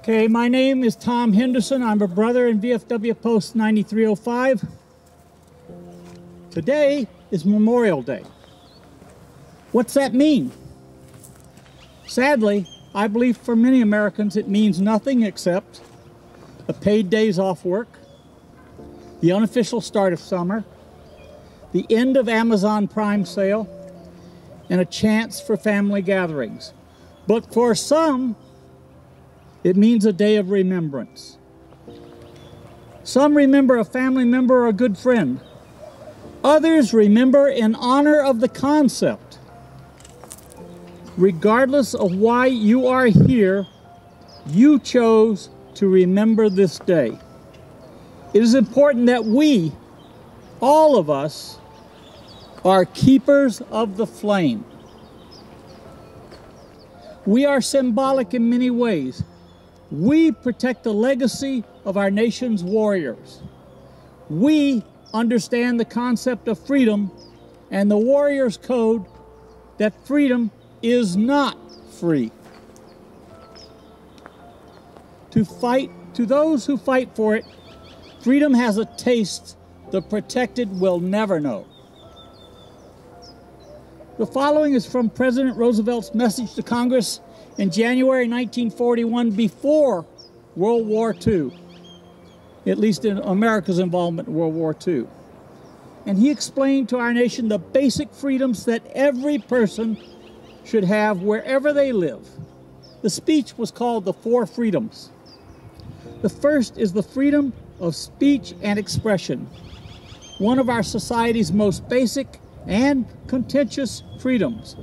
Okay, my name is Tom Henderson. I'm a brother in VFW Post 9305. Today is Memorial Day. What's that mean? Sadly, I believe for many Americans it means nothing except a paid days off work, the unofficial start of summer, the end of Amazon Prime sale, and a chance for family gatherings. But for some, it means a day of remembrance. Some remember a family member or a good friend. Others remember in honor of the concept. Regardless of why you are here, you chose to remember this day. It is important that we, all of us, are keepers of the flame. We are symbolic in many ways. We protect the legacy of our nation's warriors. We understand the concept of freedom and the warrior's code that freedom is not free. To those who fight for it, freedom has a taste the protected will never know. The following is from President Roosevelt's message to Congress in January 1941, before World War II, at least in America's involvement in World War II. And he explained to our nation the basic freedoms that every person should have wherever they live. The speech was called the Four Freedoms. The first is the freedom of speech and expression, one of our society's most basic and contentious freedoms.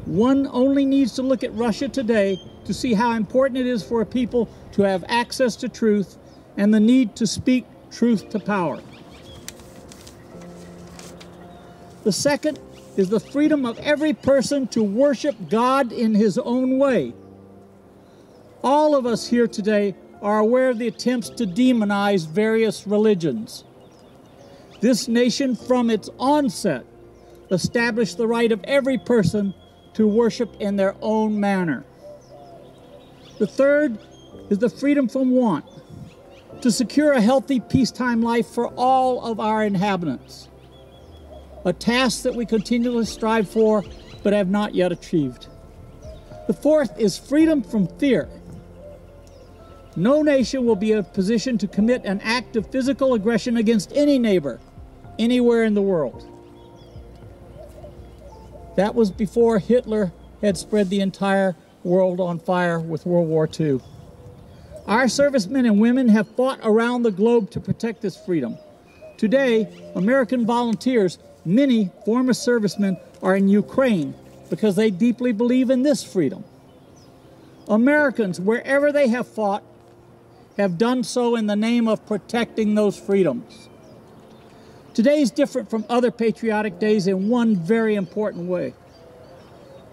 One only needs to look at Russia today to see how important it is for a people to have access to truth and the need to speak truth to power. The second is the freedom of every person to worship God in his own way. All of us here today are aware of the attempts to demonize various religions. This nation, from its onset, established the right of every person to worship in their own manner. The third is the freedom from want, to secure a healthy peacetime life for all of our inhabitants, a task that we continually strive for but have not yet achieved. The fourth is freedom from fear. No nation will be in a position to commit an act of physical aggression against any neighbor, anywhere in the world. That was before Hitler had spread the entire world on fire with World War II. Our servicemen and women have fought around the globe to protect this freedom. Today, American volunteers, many former servicemen, are in Ukraine because they deeply believe in this freedom. Americans, wherever they have fought, have done so in the name of protecting those freedoms. Today is different from other patriotic days in one very important way.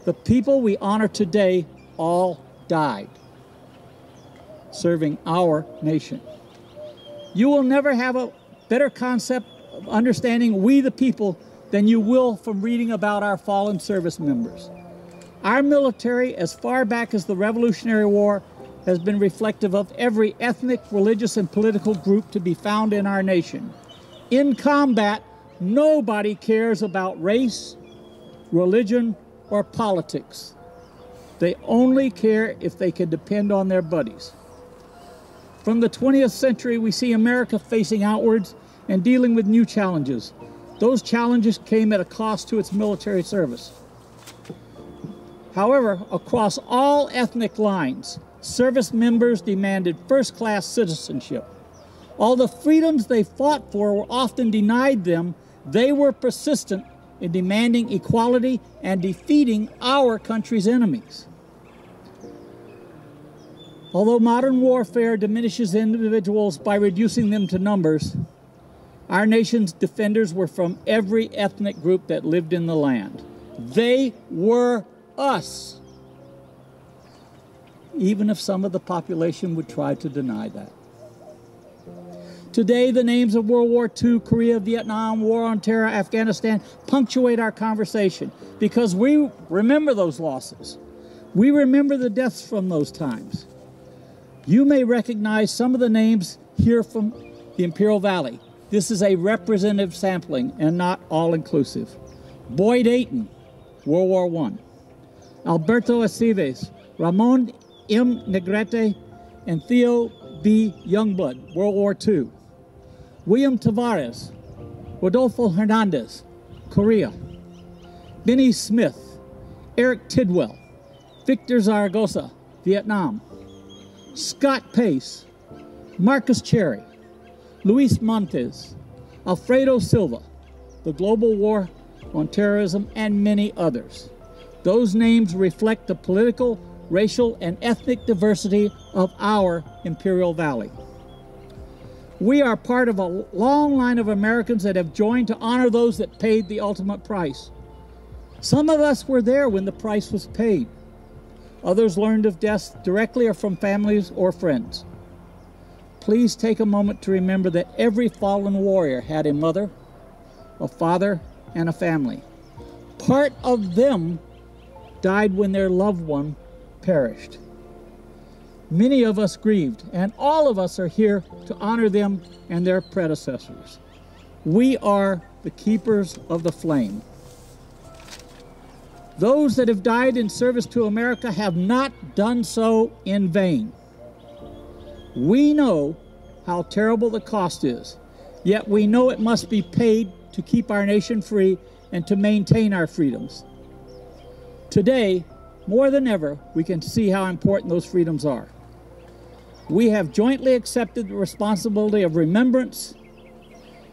The people we honor today all died serving our nation. You will never have a better concept of understanding we the people than you will from reading about our fallen service members. Our military, as far back as the Revolutionary War, has been reflective of every ethnic, religious, and political group to be found in our nation. In combat, nobody cares about race, religion, or politics. They only care if they can depend on their buddies. From the 20th century, we see America facing outwards and dealing with new challenges. Those challenges came at a cost to its military service. However, across all ethnic lines, service members demanded first-class citizenship. All the freedoms they fought for were often denied them. They were persistent in demanding equality and defeating our country's enemies. Although modern warfare diminishes individuals by reducing them to numbers, our nation's defenders were from every ethnic group that lived in the land. They were us, even if some of the population would try to deny that. Today, the names of World War II, Korea, Vietnam, War on Terror, Afghanistan punctuate our conversation because we remember those losses. We remember the deaths from those times. You may recognize some of the names here from the Imperial Valley. This is a representative sampling and not all-inclusive. Boyd Ayton, World War I. Alberto Aceves, Ramon M. Negrete, and Theo B. Youngblood, World War II. William Tavares, Rodolfo Hernandez, Korea. Benny Smith, Eric Tidwell, Victor Zaragoza, Vietnam. Scott Pace, Marcus Cherry, Luis Montes, Alfredo Silva, the Global War on Terrorism, and many others. Those names reflect the political, racial, and ethnic diversity of our Imperial Valley. We are part of a long line of Americans that have joined to honor those that paid the ultimate price. Some of us were there when the price was paid. Others learned of deaths directly or from families or friends. Please take a moment to remember that every fallen warrior had a mother, a father, and a family. Part of them died when their loved one perished. Many of us grieved, and all of us are here to honor them and their predecessors. We are the keepers of the flame. Those that have died in service to America have not done so in vain. We know how terrible the cost is, yet we know it must be paid to keep our nation free and to maintain our freedoms. Today, more than ever, we can see how important those freedoms are. We have jointly accepted the responsibility of remembrance,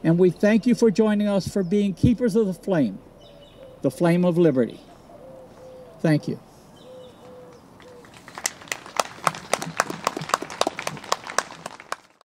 and we thank you for joining us for being keepers of the flame of liberty. Thank you.